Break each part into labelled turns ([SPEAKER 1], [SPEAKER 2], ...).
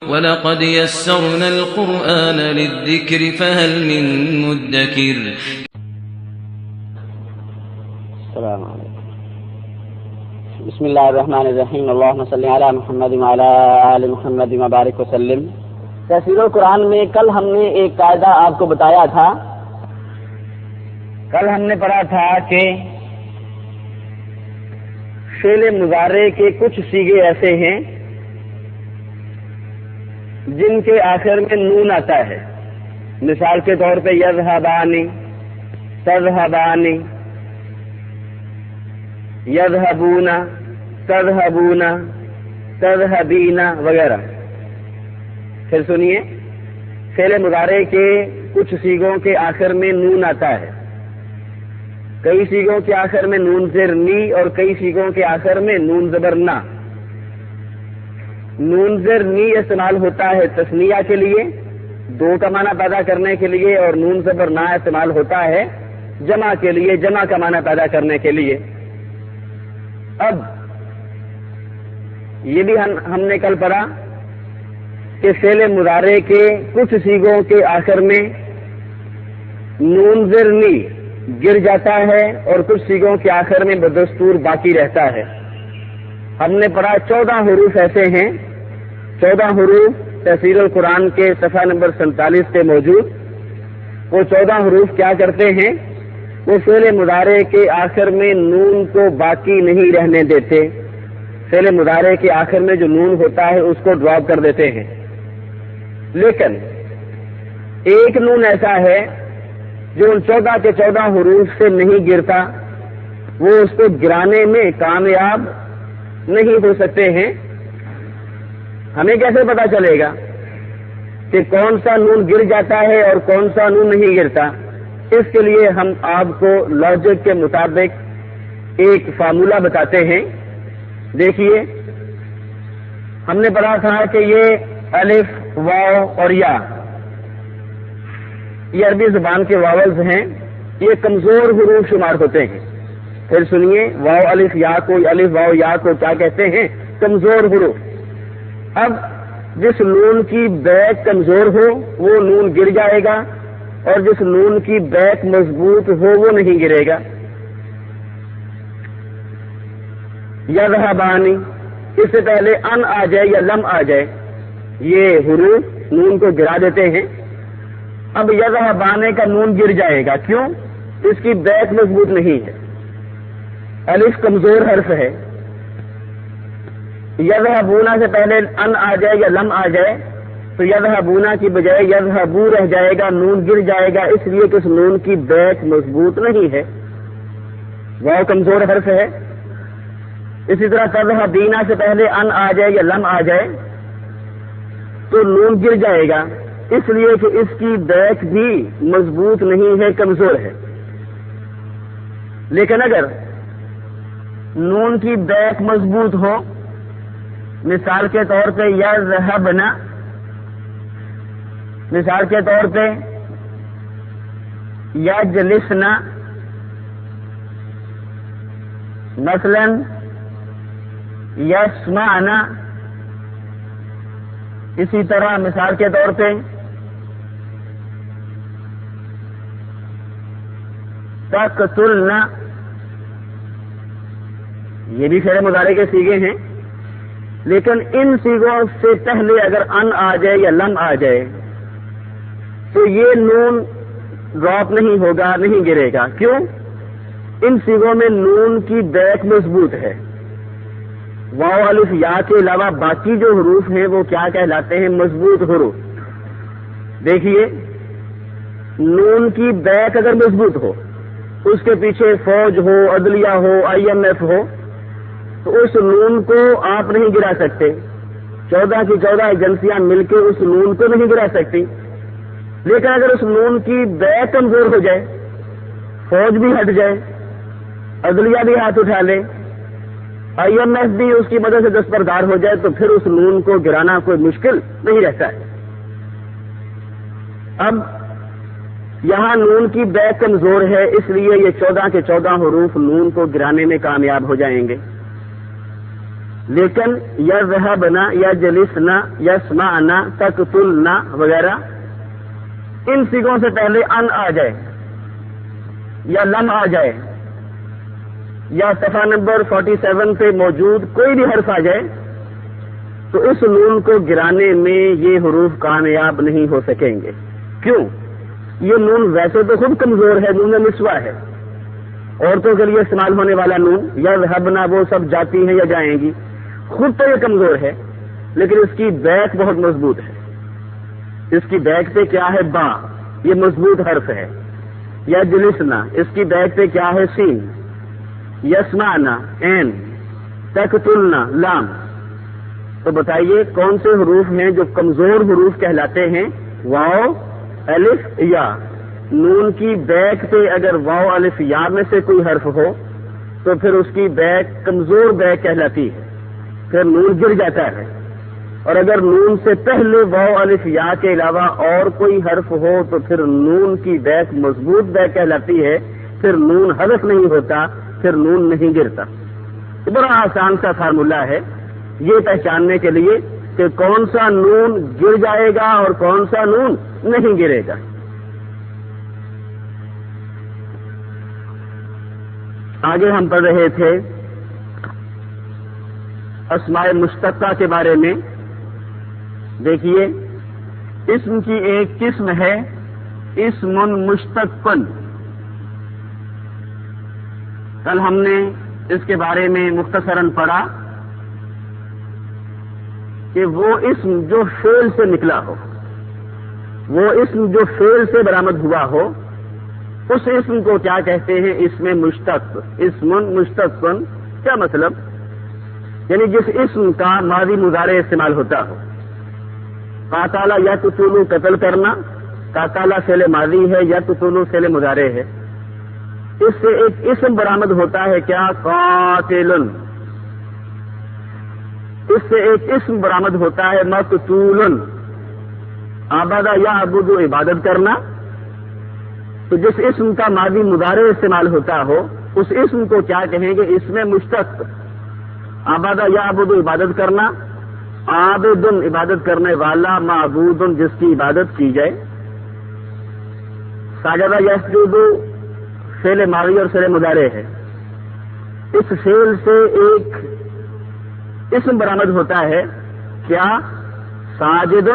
[SPEAKER 1] وَلَقَدْ يَسَّرْنَا الْقُرْآنَ لِلذِّكْرِ فَهَلْ مِن مُّدَّكِرٍ
[SPEAKER 2] السلام علیکم. بسم اللہ الرحمن الرحیم. اللہم صلی علی محمد وعلی آل محمد وبارک وسلم. تفسیر القرآن میں کل ہم نے ایک قاعدہ آپ کو بتایا تھا. کل ہم نے پڑھا تھا کہ فعل مضارع کے کچھ صیغے ایسے ہیں جن کے آخر میں نون آتا ہے. مثال کے طور پہ یذہبانی، تذہبانی، یذہبون، تذہبون، تذہبین وغیرہ. پھر سنیے، فعل مضارع کے کچھ صیغوں کے آخر میں نون آتا ہے. کئی صیغوں کے آخر میں نون زیر نی اور کئی صیغوں کے آخر میں نون زبر نا. نون زیر نی استعمال ہوتا ہے تثنیہ کے لیے، دو کا معنی پیدا کرنے کے لیے، اور نون زبر نا استعمال ہوتا ہے جمع کے لیے، جمع کا معنی پیدا کرنے کے لیے. اب یہ بھی ہم نے کل پڑھا کہ فعل مضارع کے کچھ صیغوں کے آخر میں نون زیر نی گر جاتا ہے اور کچھ صیغوں کے آخر میں بدستور باقی رہتا ہے. ہم نے پڑھا 14 حروف ایسے ہیں. 14 حروف تفسیر القرآن کے صفحہ نمبر 47 پہ موجود. وہ 14 حروف کیا کرتے ہیں؟ وہ فعل مضارع کے آخر میں نون کو باقی نہیں رہنے دیتے. فعل مضارع کے آخر میں جو نون ہوتا ہے اس کو ڈراپ کر دیتے ہیں. لیکن ایک نون ایسا ہے جو ان 14 کے 14 حروف سے نہیں گرتا. وہ اس کو گرانے میں کامیاب نہیں ہو سکتے ہیں. ہمیں کیسے پتا چلے گا کہ کون سا نون گر جاتا ہے اور کون سا نون نہیں گرتا؟ اس کے لیے ہم آپ کو لاجک کے مطابق ایک فارمولہ بتاتے ہیں. دیکھیے، ہم نے پڑھا تھا کہ یہ الف، واو اور یا، یہ عربی زبان کے واولز ہیں. یہ کمزور حروف شمار ہوتے ہیں. پھر سنیے، واو الف یا کو، الف واو یا کو کیا کہتے ہیں؟ کمزور حروف. اب جس نون کی بیک کمزور ہو وہ نون گر جائے گا، اور جس نون کی بیک مضبوط ہو وہ نہیں گرے گا. یذہبانی، اس سے پہلے ان آ جائے یا لم آ جائے، یہ حروف نون کو گرا دیتے ہیں. اب یذہبانے کا نون گر جائے گا. کیوں؟ اس کی بیک مضبوط نہیں ہے. الف کمزور حرف ہے. یذہبونا سے پہلے ان آ جائے یا لم آ جائے تو یذہبونا کی بجائے یذہبو رہ جائے گا، نون گر جائے گا، اس لیے کہ اس نون کی بیک مضبوط نہیں ہے. واو کمزور حرف ہے. اسی طرح تذہبینا سے پہلے ان آ جائے یا لم آ جائے تو نون گر جائے گا، اس لیے کہ اس کی بیک بھی مضبوط نہیں ہے، کمزور ہے. لیکن اگر نون کی بیک مضبوط ہو، مثال کے طور پہ یذہبنا، مثال کے طور پہ یجلسنا، مثلا یسمعنا، اسی طرح مثال کے طور پہ تقتلنا، یہ بھی فعل مضارع کے صیغے ہیں. لیکن ان صیغوں سے پہلے اگر ان آ جائے یا لم آ جائے تو یہ نون ڈراپ نہیں ہوگا، نہیں گرے گا. کیوں؟ ان صیغوں میں نون کی بیک مضبوط ہے. واو الف یا کے علاوہ باقی جو حروف ہیں وہ کیا کہلاتے ہیں؟ مضبوط حروف. دیکھیے، نون کی بیک اگر مضبوط ہو، اس کے پیچھے فوج ہو، عدلیہ ہو، IMF ہو، تو اس نون کو آپ نہیں گرا سکتے. 14 کی 14 ایجنسیاں مل کے اس نون کو نہیں گرا سکتی. لیکن اگر اس نون کی بیک کمزور ہو جائے، فوج بھی ہٹ جائے، عدلیہ بھی ہاتھ اٹھا لے، IMF بھی اس کی مدد سے دستبردار ہو جائے، تو پھر اس نون کو گرانا کوئی مشکل نہیں رہتا ہے. اب یہاں نون کی بیک کمزور ہے، اس لیے یہ 14 کے 14 حروف نون کو گرانے میں کامیاب ہو جائیں گے. لیکن یذهبنا، یجلسنا، یسمعنا، تقتلنا وغیرہ ان سیغوں سے پہلے ان آ جائے یا لم آ جائے یا صفحہ نمبر 47 پہ موجود کوئی بھی حرف آ جائے تو اس نون کو گرانے میں یہ حروف کامیاب نہیں ہو سکیں گے. کیوں؟ یہ نون ویسے تو خود کمزور ہے، نون نسوہ ہے، عورتوں کے لیے استعمال ہونے والا نون، یذهبنا وہ سب جاتی ہیں یا جائیں گی، خود تو یہ کمزور ہے لیکن اس کی بیک بہت مضبوط ہے. اس کی بیک پہ کیا ہے؟ با، یہ مضبوط حرف ہے. یجلسنا، اس کی بیک پہ کیا ہے؟ سین. یسمعنا عین. تقتلنا لام. تو بتائیے کون سے حروف ہیں جو کمزور حروف کہلاتے ہیں؟ واو، الف، یا. نون کی بیک پہ اگر واو الف یا میں سے کوئی حرف ہو تو پھر اس کی بیک کمزور بیک کہلاتی ہے، پھر نون گر جاتا ہے. اور اگر نون سے پہلے واو الف یا کے علاوہ اور کوئی حرف ہو تو پھر نون کی بیک مضبوط بیک کہلاتی ہے، پھر نون حذف نہیں ہوتا، پھر نون نہیں گرتا. بڑا آسان سا فارمولہ ہے یہ پہچاننے کے لیے کہ کون سا نون گر جائے گا اور کون سا نون نہیں گرے گا. آگے ہم پڑھ رہے تھے اسماء مشتقہ کے بارے میں. دیکھیے اسم کی ایک قسم ہے اسم مشتق. کل ہم نے اس کے بارے میں مختصراً پڑھا کہ وہ اسم جو فعل سے نکلا ہو، وہ اسم جو فعل سے برآمد ہوا ہو، اس اسم کو کیا کہتے ہیں؟ اسم مشتق. اسم مشتق کیا مطلب؟ یعنی جس اسم کا ماضی مضارع استعمال ہوتا ہو. قاتل یقتل قتل کرنا، قاتل فعل ماضی ہے، یقتل فعل مضارع ہے. اس سے ایک اسم برآمد ہوتا ہے کیا؟ قاتل. اس سے ایک اسم برآمد ہوتا ہے مقتول. عبد یعبد عبادت کرنا. تو جس اسم کا ماضی مضارع استعمال ہوتا ہو اس اسم کو کیا کہیں گے؟ اسم مشتق. عبد یعبد عبادت کرنا، عابد عبادت کرنے والا، معبود جس کی عبادت کی جائے. سجد یسجد فعل ماضی اور فعل مضارع ہے. اس فعل سے ایک اسم برآمد ہوتا ہے کیا؟ ساجد.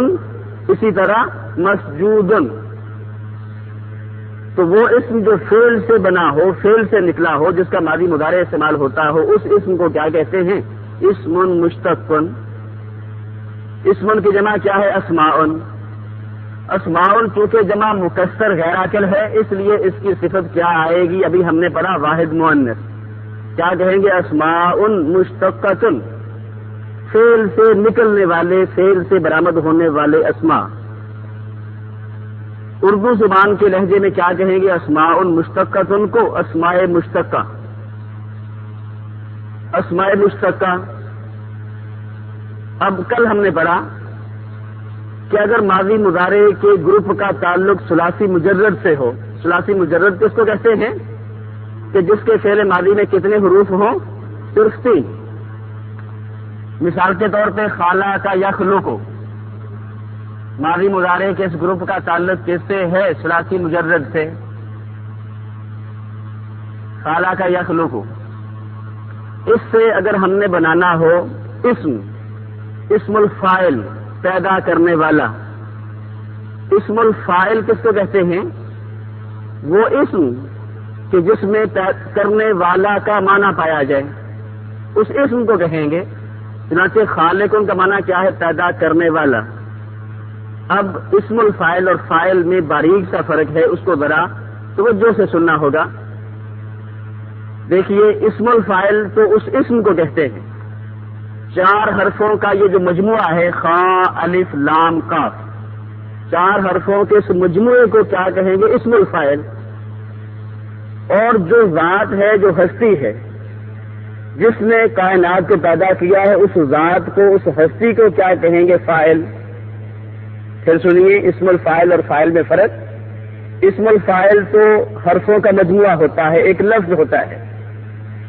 [SPEAKER 2] اسی طرح مسجود. تو وہ اسم جو فعل سے بنا ہو، فعل سے نکلا ہو، جس کا ماضی مضارع استعمال ہوتا ہو، اس اسم کو کیا کہتے ہیں؟ اسم مشتق. اسم کی جمع کیا ہے؟ اسماء. اسماء چونکہ جمع مکسر غیر عاقل ہے اس لیے اس کی صفت کیا آئے گی؟ ابھی ہم نے پڑھا واحد مؤنث. کیا کہیں گے؟ اسماء مشتقۃ. فعل سے نکلنے والے، فعل سے برآمد ہونے والے اسماء. اردو زبان کے لہجے میں کیا کہیں گے؟ اسماء مشتقۃ کو اسماء مشتقہ. اسماء مشتقہ. اب کل ہم نے پڑھا کہ اگر ماضی مضارع کے گروپ کا تعلق ثلاثی مجرد سے ہو، ثلاثی مجرد کس کو کہتے ہیں؟ کہ جس کے فعل ماضی میں کتنے حروف ہوں؟ صرف 3. مثال کے طور پہ خالہ کا یخلو کو، ماضی مضارع کے اس گروپ کا تعلق کس سے ہے؟ ثلاثی مجرد سے. خالہ کا یخلو کو. اس سے اگر ہم نے بنانا ہو اسم الفاعل، پیدا کرنے والا. اسم الفاعل کس کو کہتے ہیں؟ وہ اسم کہ جس میں کرنے والا کا معنی پایا جائے، اس اسم کو کہیں گے. چنانچہ خالق کا معنی کیا ہے؟ پیدا کرنے والا. اب اسم الفاعل اور فاعل میں باریک سا فرق ہے، اس کو ذرا توجہ سے سننا ہوگا. دیکھیے اسم الفاعل تو اس اسم کو کہتے ہیں 4 حرفوں کا یہ جو مجموعہ ہے، خا الف لام کاف، 4 حرفوں کے اس مجموعے کو کیا کہیں گے؟ اسم الفاعل. اور جو ذات ہے، جو ہستی ہے، جس نے کائنات کو پیدا کیا ہے، اس ذات کو، اس ہستی کو کیا کہیں گے؟ فاعل. پھر سنیے اسم الفاعل اور فاعل میں فرق. اسم الفاعل تو حرفوں کا مجموعہ ہوتا ہے، ایک لفظ ہوتا ہے،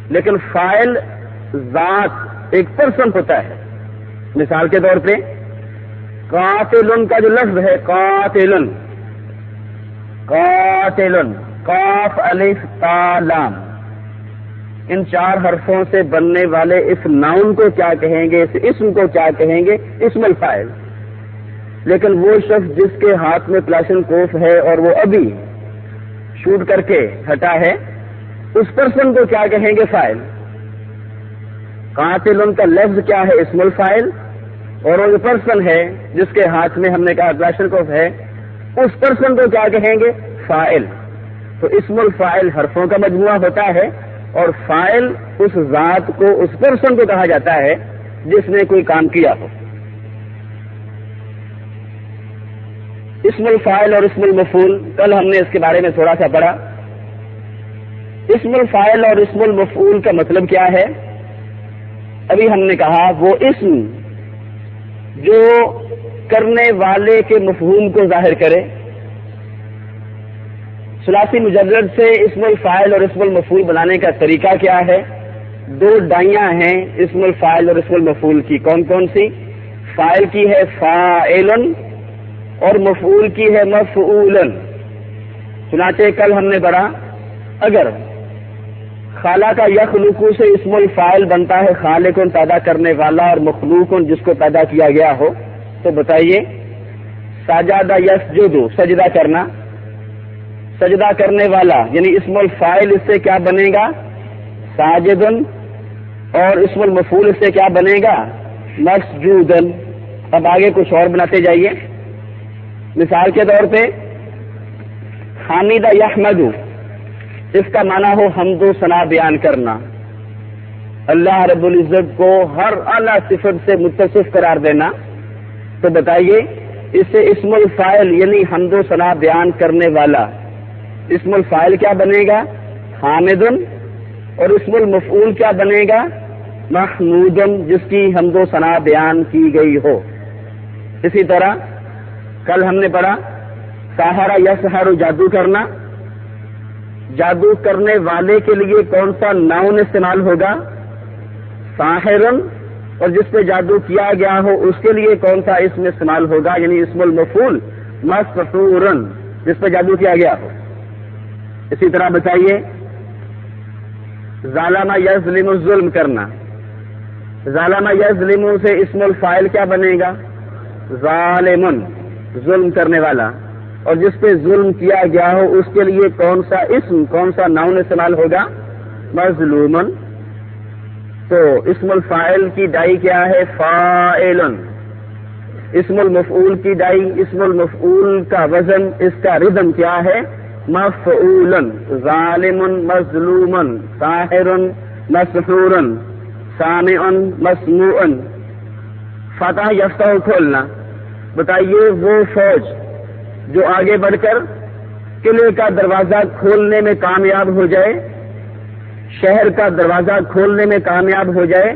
[SPEAKER 2] لیکن فاعل ذات ایک پرسن ہوتا ہے. مثال کے طور پہ قاتلن کا جو لفظ ہے قاتلن، قاتلن، قاف الف تا لام، ان 4 حرفوں سے بننے والے اس ناؤن کو کیا کہیں گے، اس اسم کو کیا کہیں گے؟ اسم الفاعل. لیکن وہ شخص جس کے ہاتھ میں کلاشن کوف ہے اور وہ ابھی شوٹ کر کے ہٹا ہے، اس پرسن کو کیا کہیں گے؟ فاعل. قاتلن کا لفظ کیا ہے؟ اسم الفاعل. اور وہ جو پرسن ہے جس کے ہاتھ میں ہم نے کہا کلاشن کوف ہے، اس پرسن کو کیا کہیں گے؟ فاعل. تو اسم الفاعل حرفوں کا مجموعہ ہوتا ہے، اور فاعل اس ذات کو، اس پرسن کو کہا جاتا ہے جس نے کوئی کام کیا ہو. اسم الفاعل اور اسم المفعول، کل ہم نے اس کے بارے میں تھوڑا سا پڑھا. اسم الفاعل اور اسم المفعول کا مطلب کیا ہے؟ ابھی ہم نے کہا وہ اسم جو کرنے والے کے مفہوم کو ظاہر کرے. ثلاثی مجرد سے اسم الفاعل اور اسم المفعول بنانے کا طریقہ کیا ہے؟ 2 ڈائیاں ہیں اسم الفاعل اور اسم المفعول کی. کون کون سی؟ فاعل کی ہے فاعلن اور مفعول کی ہے مفعولن. چنانچہ کل ہم نے پڑھا اگر خالق یخلق سے اسم الفاعل بنتا ہے خالقن پیدا کرنے والا اور مخلوقن جس کو پیدا کیا گیا ہو، تو بتائیے سجدہ یسجد سجدہ کرنا، سجدہ کرنے والا یعنی اسم الفاعل اس سے کیا بنے گا؟ ساجدن. اور اسم المفعول اس سے کیا بنے گا؟ مسجودن. اب آگے کچھ اور بناتے جائیے. مثال کے طور پہ حامدہ یحمد، اس کا معنی ہو حمد و ثنا بیان کرنا، اللہ رب العزت کو ہر اعلیٰ صفت سے متصف قرار دینا. تو بتائیے اس سے اسم الفاعل یعنی حمد و ثنا بیان کرنے والا اسم الفاعل کیا بنے گا؟ حامدن. اور اسم المفعول کیا بنے گا؟ محمودن، جس کی حمد و ثنا بیان کی گئی ہو. اسی طرح کل ہم نے پڑھا ساحرہ یسحر جادو کرنا، جادو کرنے والے کے لیے کون سا ناؤن استعمال ہوگا؟ ساحرن. اور جس پہ جادو کیا گیا ہو اس کے لیے کون سا اسم استعمال ہوگا یعنی اسم المفعول؟ مسحورن، جس پہ جادو کیا گیا ہو. اسی طرح بتائیے ظالم یظلم ظلم کرنا، ظالم یظلم سے اسم الفاعل کیا بنے گا؟ ظالمن، ظلم کرنے والا. اور جس پہ ظلم کیا گیا ہو اس کے لیے کون سا اسم، کون سا ناؤن استعمال ہوگا؟ مظلومن. تو اسم الفاعل کی ڈائی کیا ہے؟ فاعلن. اسم المفعول کی ڈائی، اسم المفعول کا وزن، اس کا ردم کیا ہے؟ مفعولن. ظالمن، مظلومن، ساحرن، مسحورن، سامعن، مسموعن. فتح یفتح کھولنا. بتائیے وہ فوج جو آگے بڑھ کر قلعے کا دروازہ کھولنے میں کامیاب ہو جائے، شہر کا دروازہ کھولنے میں کامیاب ہو جائے،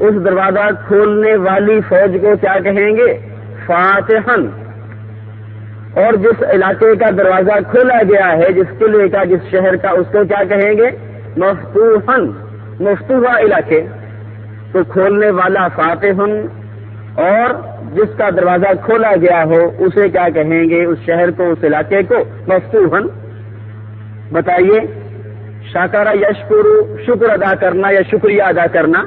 [SPEAKER 2] اس دروازہ کھولنے والی فوج کو کیا کہیں گے؟ فاتحن. اور جس علاقے کا دروازہ کھولا گیا ہے، جس قلعے کا، جس شہر کا، اس کو کیا کہیں گے؟ مفتوحن. مفتوحہ علاقے. تو کھولنے والا فاتحن، اور جس کا دروازہ کھولا گیا ہو اسے کیا کہیں گے؟ اس شہر کو، اس علاقے کو مفتوحن. بتائیے شاکرہ یشکر شکر ادا کرنا یا شکریہ ادا کرنا،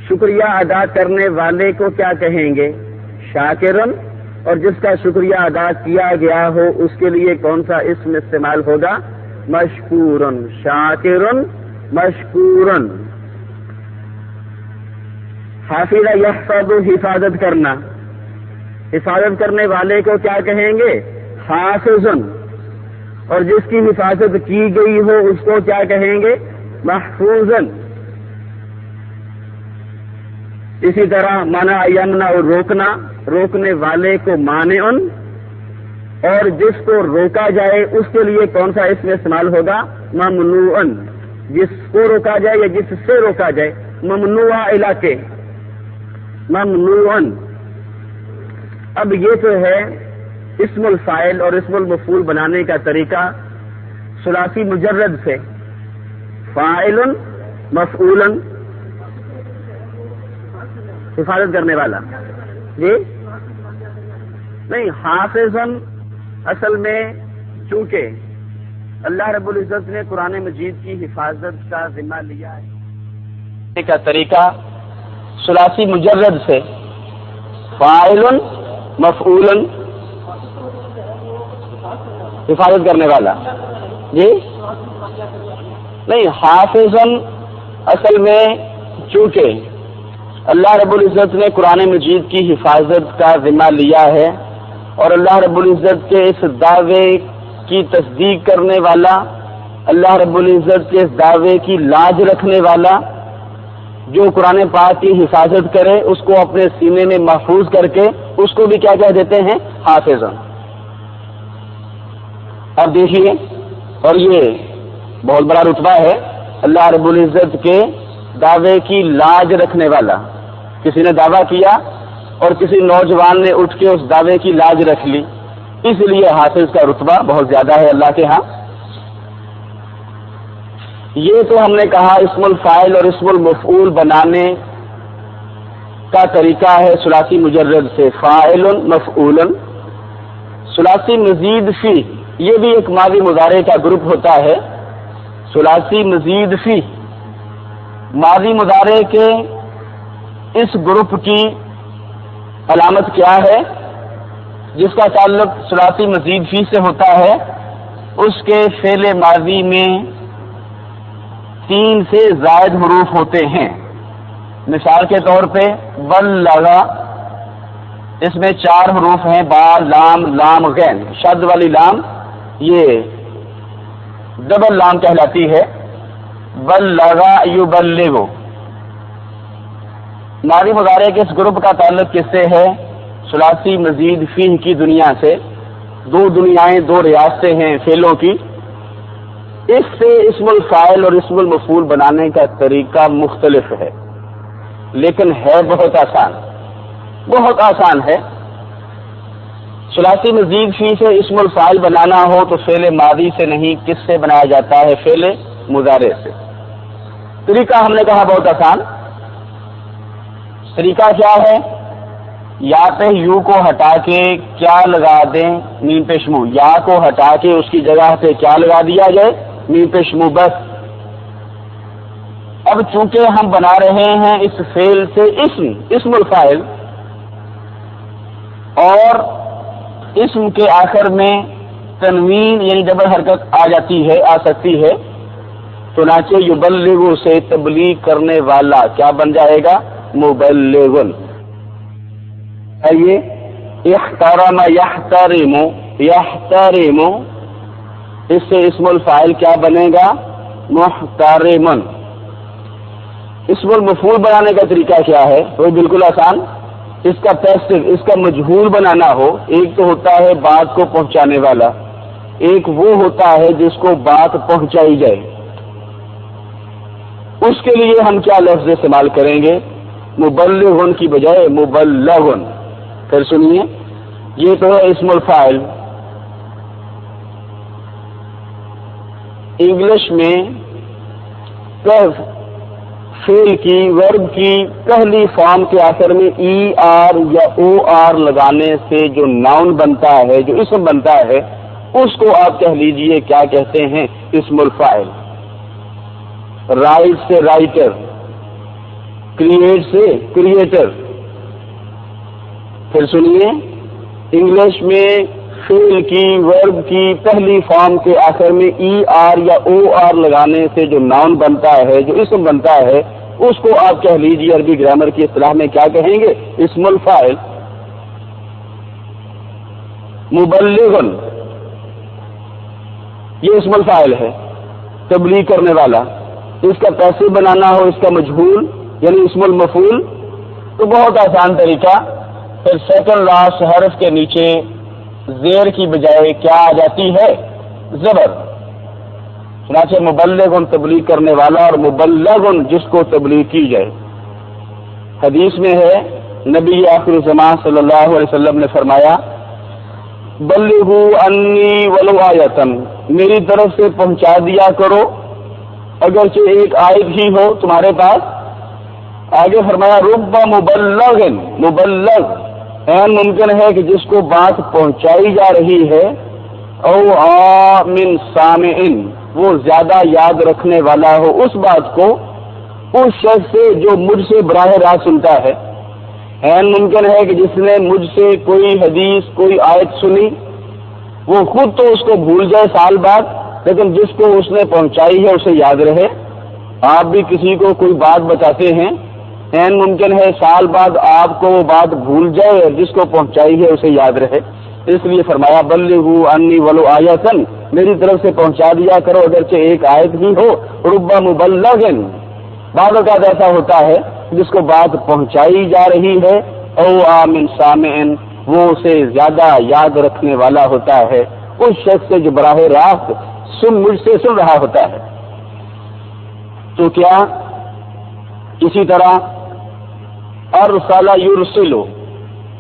[SPEAKER 2] شکریہ ادا کرنے والے کو کیا کہیں گے؟ شاکرن. اور جس کا شکریہ ادا کیا گیا ہو اس کے لیے کون سا اسم استعمال ہوگا؟ مشکورن. شاکرن، مشکورن. حافظ یحفظ حفاظت کرنا، حفاظت کرنے والے کو کیا کہیں گے؟ حافظن. اور جس کی حفاظت کی گئی ہو اس کو کیا کہیں گے؟ محفوظن. اسی طرح منع یمنع روکنا، روکنے والے کو مانعن. اور جس کو روکا جائے اس کے لیے کون سا اسم استعمال ہوگا؟ ممنوعن. جس کو روکا جائے یا جس سے روکا جائے، ممنوع علاقے، ممنوعن. اب یہ تو ہے اسم الفاعل اور اسم المفعول بنانے کا طریقہ ثلاثی مجرد سے. فاعلن، مفعولن. حفاظت کرنے والا. جی نہیں، حافظن اصل میں چونکہ اللہ رب العزت نے قرآن مجید کی حفاظت کا ذمہ لیا ہے کا طریقہ ثلاثی مجرد سے فاعل مفعول حفاظت کرنے والا. جی نہیں، حافظن اصل میں چونکہ اللہ رب العزت نے قرآن مجید کی حفاظت کا ذمہ لیا ہے اور اللہ رب العزت کے اس دعوے کی تصدیق کرنے والا، اللہ رب العزت کے اس دعوے کی لاج رکھنے والا، جو قرآن پاک کی حفاظت کرے اس کو اپنے سینے میں محفوظ کر کے اس کو بھی کیا کہہ دیتے ہیں؟ حافظ. اب دیکھیے، اور یہ بہت بڑا رتبہ ہے، اللہ رب العزت کے دعوے کی لاج رکھنے والا. کسی نے دعویٰ کیا اور کسی نوجوان نے اٹھ کے اس دعوے کی لاج رکھ لی، اس لیے حافظ کا رتبہ بہت زیادہ ہے اللہ کے ہاں. یہ تو ہم نے کہا اسم الفاعل اور اسم المفعول بنانے کا طریقہ ہے ثلاثی مجرد سے، فاعل مفعول. ثلاثی مزید فی، یہ بھی ایک ماضی مضارع کا گروپ ہوتا ہے. ثلاثی مزید فی ماضی مضارع کے اس گروپ کی علامت کیا ہے؟ جس کا تعلق ثلاثی مزید فی سے ہوتا ہے اس کے فعل ماضی میں 3 سے زائد حروف ہوتے ہیں. مثال کے طور پہ بلغا، اس میں 4 حروف ہیں، با، لام، لام غین. شد والی لام یہ ڈبل لام کہلاتی ہے. بلغا یبلغ. ماضی مضارع کے اس گروپ کا تعلق کس سے ہے؟ ثلاثی مزید فی کی دنیا سے. 2 دنیایں، 2 ریاستیں ہیں فعلوں کی. اس سے اسم الفاعل اور اسم المفعول بنانے کا طریقہ مختلف ہے، لیکن ہے بہت آسان، بہت آسان ہے. ثلاثی مزید فی سے اسم الفاعل بنانا ہو تو فعل ماضی سے نہیں، کس سے بنایا جاتا ہے؟ فعل مضارع سے. طریقہ ہم نے کہا بہت آسان. طریقہ کیا ہے؟ یا پہ یو کو ہٹا کے کیا لگا دیں؟ میم پیش منہ. یا کو ہٹا کے اس کی جگہ پہ کیا لگا دیا جائے؟ میم پیش منہ بس. اب چونکہ ہم بنا رہے ہیں اس فعل سے اسم الفاعل، اور اسم کے آخر میں تنوین یعنی ڈبل حرکت آ جاتی ہے، آ سکتی ہے، تو چنانچہ یبلغ سے تبلیغ کرنے والا کیا بن جائے گا؟ مبلغ. آئیے، احترم یحترم، یحترم، اس سے اسم الفاعل کیا بنے گا؟ محترم. اسم المفعول بنانے کا طریقہ کیا ہے؟ وہ بالکل آسان. اس کا پیسو، اس کا مجہول بنانا ہو، ایک تو ہوتا ہے بات کو پہنچانے والا، ایک وہ ہوتا ہے جس کو بات پہنچائی جائے. اس کے لیے ہم کیا لفظ استعمال کریں گے؟ مبلغن کی بجائے مبلغن. پھر سنیے، یہ تو ہے اسم الفاعل. انگلش میں فعل کی، ورب کی پہلی فارم کے آخر میں ای آر یا او آر لگانے سے جو ناؤن بنتا ہے، جو اسم بنتا ہے، اس کو آپ کہہ لیجئے کیا کہتے ہیں؟ اسم الفاعل. رائٹ سے رائٹر، کریٹ سے کریٹر. پھر سنیے، انگلش میں فعل کی، ورب کی پہلی فارم کے آخر میں ای آر یا او آر لگانے سے جو ناؤن بنتا ہے، جو اسم بنتا ہے، اس کو آپ کہہ لیجیے عربی گرامر کی اصطلاح میں کیا کہیں گے؟ اسم الفاعل. مبلغن یہ اسم الفاعل ہے، تبلیغ کرنے والا. اس کا پیسے بنانا ہو، اس کا مجہول یعنی اسم المفعول، تو بہت آسان طریقہ. پھر سیکنڈ لاسٹ حرف کے نیچے زیر کی بجائے کیا آ جاتی ہے؟ زبر. چنانچہ مبلغن تبلیغ کرنے والا، اور مبلغن جس کو تبلیغ کی جائے. حدیث میں ہے، نبی آخر الزمان صلی اللہ علیہ وسلم نے فرمایا، بلغوا انی ولو آیۃ، میری طرف سے پہنچا دیا کرو اگرچہ ایک آیت ہی ہو تمہارے پاس.
[SPEAKER 3] آگے فرمایا رب مبلغ ممکن ہے کہ جس کو بات پہنچائی جا رہی ہے، او من سامعن وہ زیادہ یاد رکھنے والا ہو اس بات کو اس شخص سے جو مجھ سے براہ راست سنتا ہے۔ ممکن ہے کہ جس نے مجھ سے کوئی حدیث کوئی آیت سنی وہ خود تو اس کو بھول جائے سال بعد، لیکن جس کو اس نے پہنچائی ہے اسے یاد رہے۔ آپ بھی کسی کو کوئی بات بتاتے ہیں، ممکن ہے سال بعد آپ کو وہ بات بھول جائے اور جس کو پہنچائی ہے اسے یاد رہے۔ اس لیے فرمایا بلغوا انی ولو آیۃ، میری طرف سے پہنچا دیا کرو اگرچہ ایک آیت بھی ہو۔ رب مبلغ، بعض اوقات ایسا ہوتا ہے جس کو بات پہنچائی جا رہی ہے، او من سامعن وہ اسے زیادہ یاد رکھنے والا ہوتا ہے اس شخص سے جو براہ راست مجھ سے سن رہا ہوتا ہے۔ تو کیا اسی طرح ارسل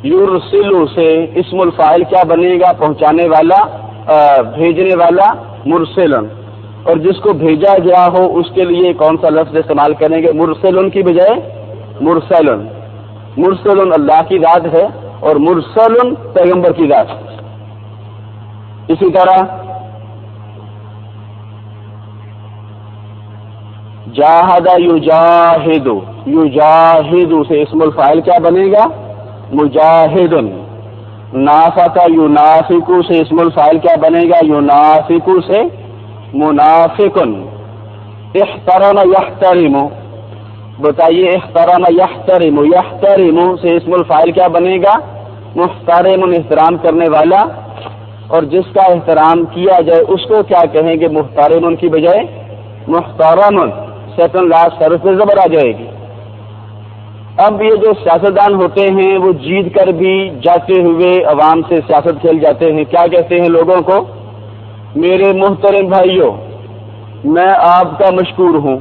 [SPEAKER 3] یرسلو سے اسم الفاعل کیا بنے گا؟ پہنچانے والا، بھیجنے والا، مرسلن، اور جس کو بھیجا گیا ہو اس کے لیے کون سا لفظ استعمال کریں گے؟ مرسلن کی بجائے مرسلن۔ مرسلن اللہ کی ذات ہے اور مرسلن پیغمبر کی ذات ہے۔ اسی طرح جاہد یجاہد سے اسم الفاعل کیا بنے گا؟ مجاہدن۔ نافق ینافق سے اسم الفاعل کیا بنے گا؟ ینافق سے منافقن۔ احترم یحترم، بتائیے احترم یحترم، یحترم سے اسم الفاعل کیا بنے گا؟ محترم، احترام کرنے والا، اور جس کا احترام کیا جائے اس کو کیا کہیں گے؟ محترم کی بجائے محترم، سیکنڈ لاسٹ حرف پہ زبر آ جائے گی۔ اب یہ جو سیاستدان ہوتے ہیں وہ جیت کر بھی جاتے ہوئے عوام سے سیاست کھیل جاتے ہیں، کیا کہتے ہیں لوگوں کو؟ میرے محترم بھائیوں میں آپ کا مشکور ہوں۔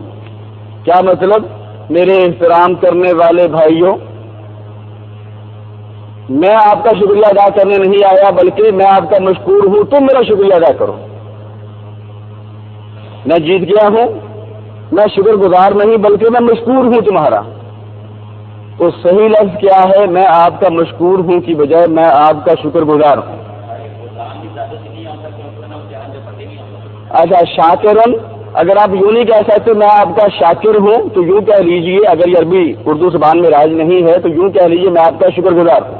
[SPEAKER 3] کیا مطلب؟ میرے احترام کرنے والے بھائیوں میں آپ کا شکریہ ادا کرنے نہیں آیا بلکہ میں آپ کا مشکور ہوں، تم میرا شکریہ ادا کرو۔ میں جیت گیا ہوں، میں شکر گزار نہیں بلکہ میں مشکور ہوں تمہارا۔ تو صحیح لفظ کیا ہے؟ میں آپ کا مشکور ہوں کی بجائے میں آپ کا شکر گزار ہوں۔ اچھا شاکرن، اگر آپ یوں نہیں کہہ سکتے میں آپ کا شاکر ہوں تو یوں کہہ لیجئے، اگر یہ عربی اردو زبان میں رائج نہیں ہے تو یوں کہہ لیجئے میں آپ کا شکر گزار ہوں۔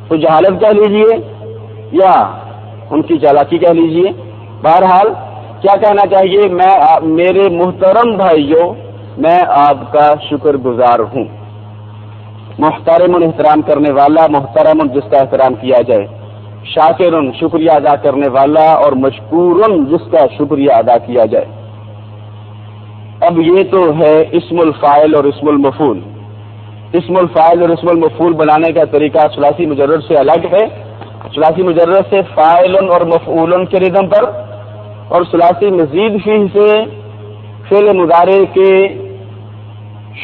[SPEAKER 3] تو جہالت کہہ لیجئے یا ان کی چالاکی کہہ لیجئے، بہرحال کیا کہنا چاہیے؟ میں میرے محترم بھائیوں میں آپ کا شکر گزار ہوں۔ محترم احترام کرنے والا، محترم جس کا احترام کیا جائے، شاکرن شکریہ ادا کرنے والا، اور مشکورن جس کا شکریہ ادا کیا جائے۔ اب یہ تو ہے اسم الفاعل اور اسم المفعول۔ اسم الفاعل اور اسم المفعول بنانے کا طریقہ ثلاثی مجرد سے الگ ہے۔ ثلاثی مجرد سے فاعل اور مفعول کے ردم پر، اور ثلاثی مزید فی سے فعل مضارع کے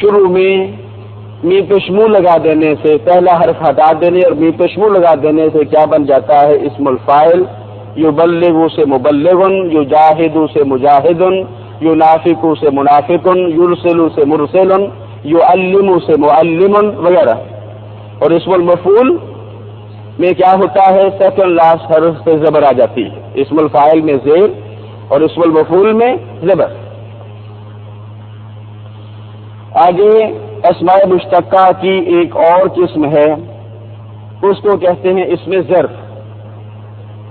[SPEAKER 3] شروع میں می پہ شمول لگا دینے سے، پہلا حرف ہٹا دینے اور می پہ شمول لگا دینے سے کیا بن جاتا ہے؟ اسم الفاعل۔ یبلغ سے مبلغن، یجاہد سے مجاہدن، ینافق سے منافقن، یرسل سے مرسلن، یعلم سے معلمن وغیرہ۔ اور اسم المفعول میں کیا ہوتا ہے؟ سیکنڈ لاسٹ حرف پہ زبر آ جاتی ہے۔ اسم الفاعل میں زیر اور اسم المفعول میں زبر۔ آگے اسماء مشتقہ کی ایک اور قسم ہے، اس کو کہتے ہیں اسم ظرف۔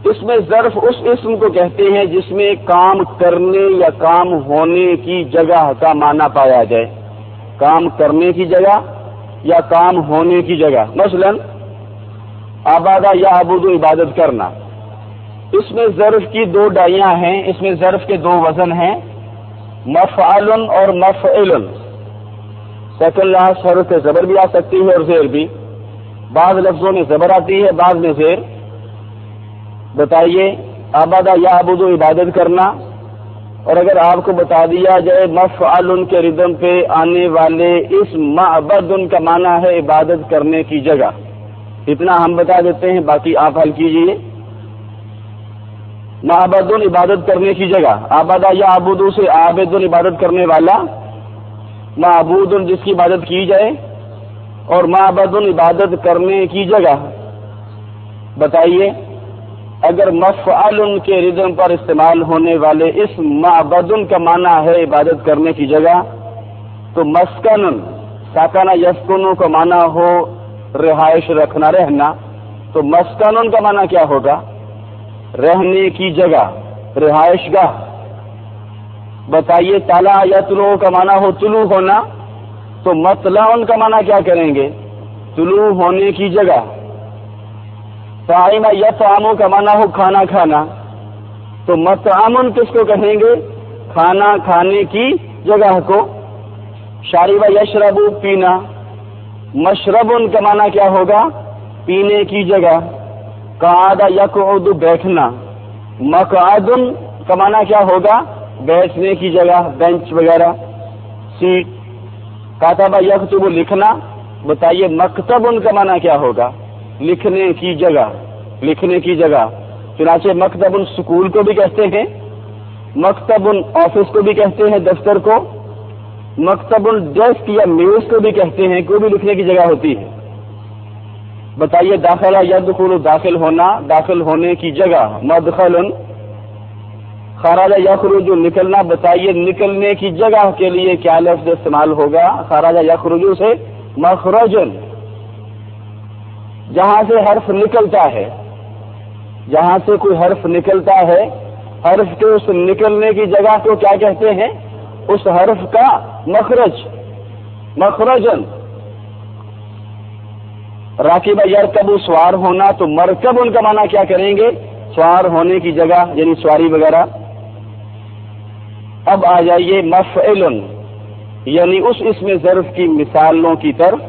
[SPEAKER 3] اسم ظرف اس اسم کو کہتے ہیں جس میں کام کرنے یا کام ہونے کی جگہ کا معنی پایا جائے، کام کرنے کی جگہ یا کام ہونے کی جگہ۔ مثلا عبادہ یا عبود، عبادت کرنا۔ اسم ظرف کی دو ڈائیاں ہیں، اسم ظرف کے دو وزن ہیں، مفعل اور مفعل۔ سیکنڈ لاسٹ حرف سے زبر بھی آ سکتی ہے اور زیر بھی، بعض لفظوں میں زبر آتی ہے بعض میں زیر۔ بتائیے عبادہ یا عبود، عبادت کرنا، اور اگر آپ کو بتا دیا جائے مفعل کے ردم پہ آنے والے اس معبد کا معنی ہے عبادت کرنے کی جگہ، اتنا ہم بتا دیتے ہیں، باقی آپ حل کیجئے۔ معبد عبادت کرنے کی جگہ، عبادہ یا عبود سے عابد عبادت کرنے والا، معبودن جس کی عبادت کی جائے، اور معبدن عبادت کرنے کی جگہ۔ بتائیے اگر مفعل کے ردم پر استعمال ہونے والے اس معبدن کا معنی ہے عبادت کرنے کی جگہ، تو مسکن ساکانہ یسکنو کا معنی ہو رہائش رکھنا رہنا، تو مسکن کا معنی کیا ہوگا؟ رہنے کی جگہ، رہائش گاہ۔ بتائیے طلع یطلع کا معنی ہو طلوع ہونا، تو مطلع کا معنی کیا کریں گے؟ طلوع ہونے کی جگہ۔ طعم یطعم کا معنی ہو کھانا کھانا، تو مطعم کس کو کہیں گے؟ کھانا کھانے کی جگہ کو۔ شارب یشرب پینا، مشرب کا معنی کیا ہوگا؟ پینے کی جگہ۔ قعد یقعد بیٹھنا، مقعد کا معنی کیا ہوگا؟ بیٹھنے کی جگہ، بینچ وغیرہ، سیٹ۔ کاتب یکتب لکھنا، بتائیے مکتب کا معنی کیا ہوگا؟ لکھنے کی جگہ، لکھنے کی جگہ۔ چنانچہ مکتب سکول کو بھی کہتے ہیں، مکتب آفس کو بھی کہتے ہیں، دفتر کو، مکتب ڈیسک یا میز کو بھی کہتے ہیں، کوئی بھی لکھنے کی جگہ ہوتی ہے۔ بتائیے داخلہ یدخل داخل ہونا، داخل ہونے کی جگہ، مدخل۔ خرج یخرج نکلنا، بتائیے نکلنے کی جگہ کے لیے کیا لفظ استعمال ہوگا؟ خرج یخرج سے مخرج، جہاں سے حرف نکلتا ہے، جہاں سے کوئی حرف نکلتا ہے، حرف کے اس نکلنے کی جگہ کو کیا کہتے ہیں؟ اس حرف کا مخرج، مخرجن۔ راکب یرکب سوار ہونا، تو مرکب کا معنی کیا کریں گے؟ سوار ہونے کی جگہ، یعنی سواری وغیرہ۔ اب آ جائیے مفعل، یعنی اس اسم ظرف کی مثالوں کی طرف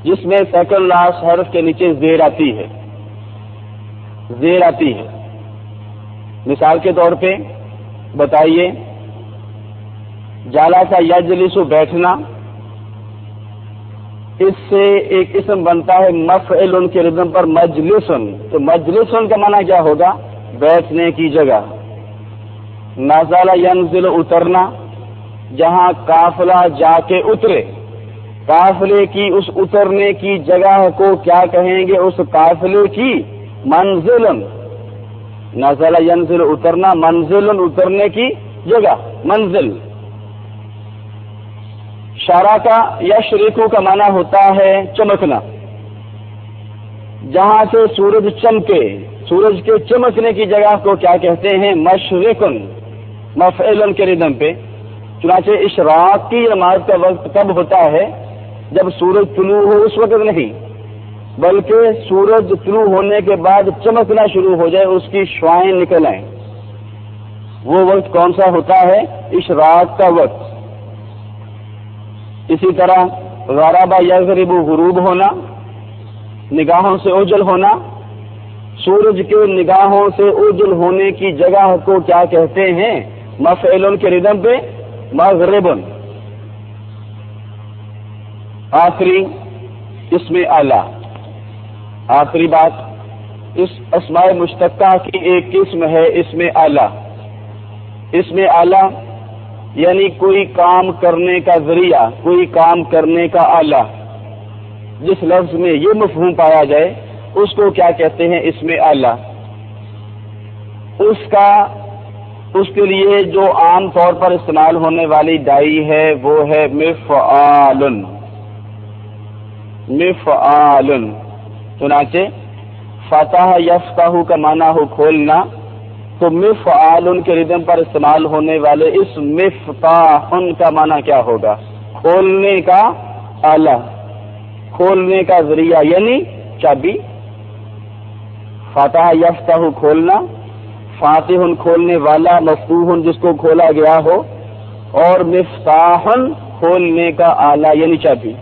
[SPEAKER 3] جس میں سیکنڈ لاسٹ حرف کے نیچے زیر آتی ہے، زیر آتی ہے۔ مثال کے طور پہ بتائیے جالسا یجلس بیٹھنا، اس سے ایک اسم بنتا ہے مفعل کے ردم پر مجلسن، تو مجلسن کا معنی کیا ہوگا؟ بیٹھنے کی جگہ۔ نزل ینزل اترنا، جہاں قافلہ جا کے اترے، قافلے کی اس اترنے کی جگہ کو کیا کہیں گے؟ اس قافلے کی منزلن۔ نزل ینزل اترنا، منزلن اترنے کی جگہ، منزل۔ شارکا یشرکو کا معنی ہوتا ہے چمکنا، جہاں سے سورج چمکے، سورج کے چمکنے کی جگہ کو کیا کہتے ہیں؟ مشرقن، مفعل کے ردم پہ۔ چنانچہ اشراق کی نماز کا وقت کب ہوتا ہے؟ جب سورج طلوع ہو، اس وقت نہیں، بلکہ سورج طلوع ہونے کے بعد چمکنا شروع ہو جائے، اس کی شعاعیں نکل آئیں، وہ وقت کون سا ہوتا ہے؟ اشراق کا وقت۔ اسی طرح غرب یغرب غروب ہونا، نگاہوں سے اوجل ہونا، سورج کے نگاہوں سے اوجل ہونے کی جگہ کو کیا کہتے ہیں؟ مفعل کے ردم پہ مغربن۔ آخری اسم اعلی، آخری بات، اس اسماء مشتقہ کی ایک قسم ہے اسم اعلی۔ اسم اعلی یعنی کوئی کام کرنے کا ذریعہ، کوئی کام کرنے کا آلہ، جس لفظ میں یہ مفہوم پایا جائے اس کو کیا کہتے ہیں؟ اسم اعلی۔ اس کے لیے جو عام طور پر استعمال ہونے والی ڈائی ہے وہ ہے مفعال، مفعال۔ چنانچہ فتح یفتح کا معنی ہو کھولنا، تو مفعال کے ردم پر استعمال ہونے والے اس مفتاح کا معنی کیا ہوگا؟ کھولنے کا آلہ، کھولنے کا ذریعہ، یعنی چابی۔ فتح یفتح کھولنا، فاتح کھولنے والا، مفتوح جس کو کھولا گیا ہو، اور مفتاح کھولنے کا آلہ یعنی چابی۔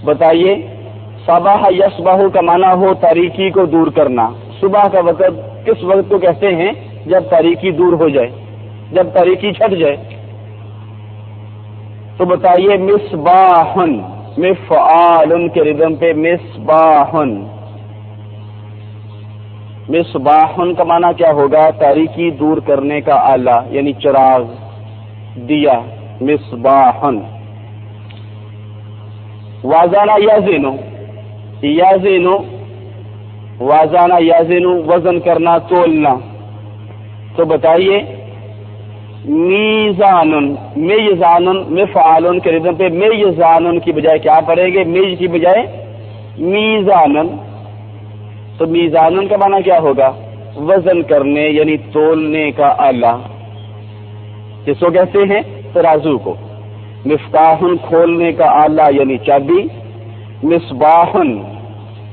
[SPEAKER 3] بتائیے صباح یصبح کا معنی ہو تاریکی کو دور کرنا۔ صبح کا وقت کس وقت کو کہتے ہیں؟ جب تاریکی دور ہو جائے، جب تاریکی چھٹ جائے۔ تو بتائیے مصباح، مفعال کے ردم پہ مصباح، مصباح کا معنی کیا ہوگا؟ تاریکی دور کرنے کا آلہ یعنی چراغ، دیا، مصباح۔ وازانہ یازنو، یازنو، وازانہ یازنو، وزن کرنا، تولنا. تو بتائیے میزانن، میزانن، مفعالن کے ردم پہ میزانن کی بجائے کیا پڑھیں گے؟ میز کی بجائے میزانن. تو میزانن کا معنی کیا ہوگا؟ وزن کرنے یعنی تولنے کا آلہ. کس کو کہتے ہیں؟ ترازو کو. مفتاحن، کھولنے کا آلہ یعنی چابی. مصباحن،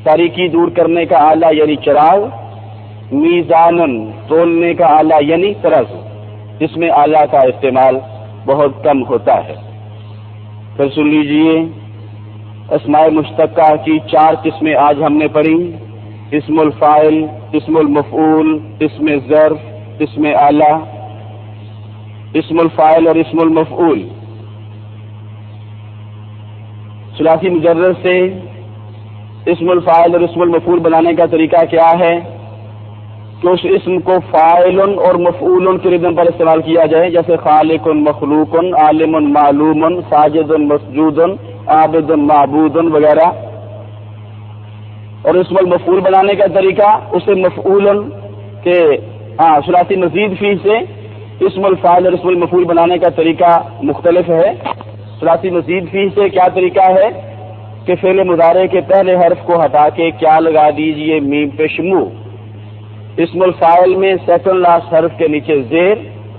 [SPEAKER 3] تاریکی دور کرنے کا آلہ یعنی چراغ. میزانن، تولنے کا آلہ یعنی ترازو. اس میں آلہ کا استعمال بہت کم ہوتا ہے. پھر سن لیجئے اسماء مشتقہ کی 4 قسمیں آج ہم نے پڑھی. اسم الفاعل، اسم المفعول، اسم ظرف، اسم آلہ. اسم الفاعل اور اسم المفعول ثلاثی مجرد سے اسم الفاعل اور اسم المفعول بنانے کا طریقہ کیا ہے کہ اس اسم کو فاعل اور مفعول کے ردم پر استعمال کیا جائے، جیسے خالق مخلوق، عالم معلوم، ساجد مسجود، عابد معبود وغیرہ. اور اسم المفعول بنانے کا طریقہ اسے مفعول کے ثلاثی مزید فی سے اسم الفاعل اور اسم المفعول بنانے کا طریقہ مختلف ہے. ثلاثی مزید فی سے کیا طریقہ ہے کہ فعل مضارع کے پہلے حرف کو ہٹا کے کیا لگا دیجئے؟ میم پیش منہ. اسم الفاعل میں سیکنڈ لاسٹ حرف کے نیچے زیر،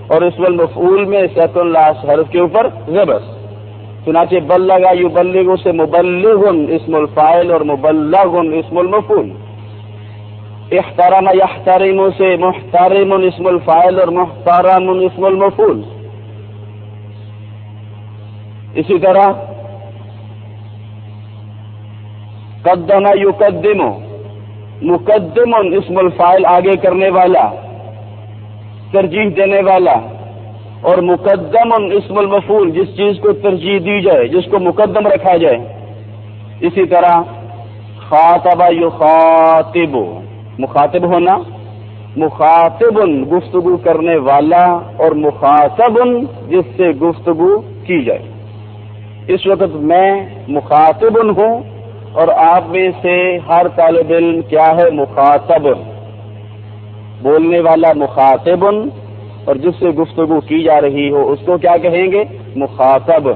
[SPEAKER 3] اور اسم المفعول میں سیکنڈ لاسٹ حرف کے اوپر زبر. چنانچہ بلغ یبلغ سے مبلغ اسم الفاعل اور مبلغ اسم المفعول. احترم یحترم سے محترم اسم الفاعل اور محترم اسم المفعول. اسی طرح قدم یقدم، مقدم اسم الفاعل آگے کرنے والا، ترجیح دینے والا، اور مقدم اسم المفعول جس چیز کو ترجیح دی جائے، جس کو مقدم رکھا جائے. اسی طرح خاطب یخاطب، مخاطب ہونا، مخاطب گفتگو کرنے والا، اور مخاطب جس سے گفتگو کی جائے. اس وقت میں مخاطب ہوں اور آپ میں سے ہر طالب علم کیا ہے؟ مخاطب، بولنے والا مخاطب، اور جس سے گفتگو کی جا رہی ہو اس کو کیا کہیں گے؟ مخاطب.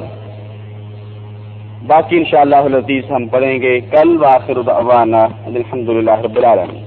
[SPEAKER 3] باقی انشاءاللہ العزیز ہم پڑھیں گے کل. وآخر دعوانا الحمدللہ رب العالمین.